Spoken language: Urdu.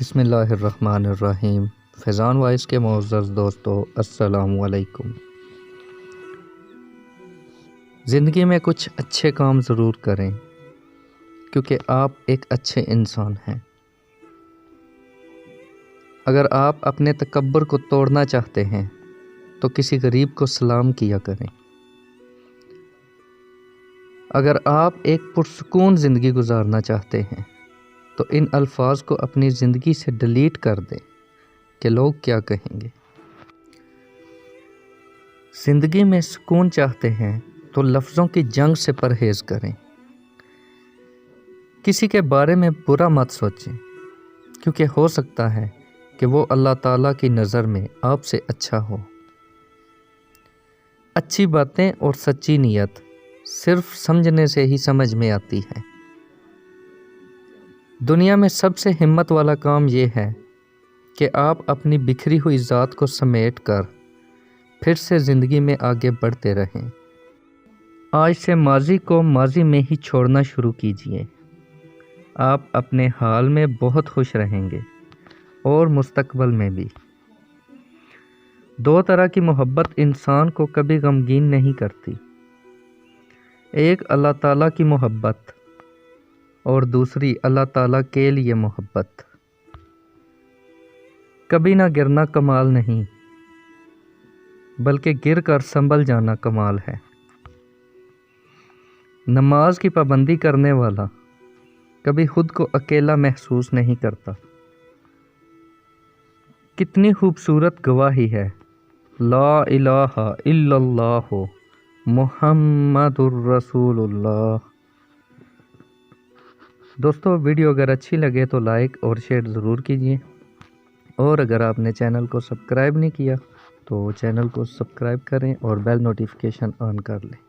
بسم اللہ الرحمن الرحیم۔ فیضان وائس کے معزز دوستو السلام علیکم۔ زندگی میں کچھ اچھے کام ضرور کریں کیونکہ آپ ایک اچھے انسان ہیں۔ اگر آپ اپنے تکبر کو توڑنا چاہتے ہیں تو کسی غریب کو سلام کیا کریں۔ اگر آپ ایک پرسکون زندگی گزارنا چاہتے ہیں تو ان الفاظ کو اپنی زندگی سے ڈیلیٹ کر دیں کہ لوگ کیا کہیں گے۔ زندگی میں سکون چاہتے ہیں تو لفظوں کی جنگ سے پرہیز کریں۔ کسی کے بارے میں برا مت سوچیں کیونکہ ہو سکتا ہے کہ وہ اللہ تعالیٰ کی نظر میں آپ سے اچھا ہو۔ اچھی باتیں اور سچی نیت صرف سمجھنے سے ہی سمجھ میں آتی ہے۔ دنیا میں سب سے ہمت والا کام یہ ہے کہ آپ اپنی بکھری ہوئی ذات کو سمیٹ کر پھر سے زندگی میں آگے بڑھتے رہیں۔ آج سے ماضی کو ماضی میں ہی چھوڑنا شروع کیجیے۔ آپ اپنے حال میں بہت خوش رہیں گے اور مستقبل میں بھی۔ دو طرح کی محبت انسان کو کبھی غمگین نہیں کرتی، ایک اللہ تعالیٰ کی محبت اور دوسری اللہ تعالیٰ کے لیے محبت۔ کبھی نہ گرنا کمال نہیں بلکہ گر کر سنبھل جانا کمال ہے۔ نماز کی پابندی کرنے والا کبھی خود کو اکیلا محسوس نہیں کرتا۔ کتنی خوبصورت گواہی ہے، لا الہ الا اللہ محمد الرسول اللہ۔ دوستو ویڈیو اگر اچھی لگے تو لائک اور شیئر ضرور کیجیے، اور اگر آپ نے چینل کو سبسکرائب نہیں کیا تو چینل کو سبسکرائب کریں اور بیل نوٹیفیکیشن آن کر لیں۔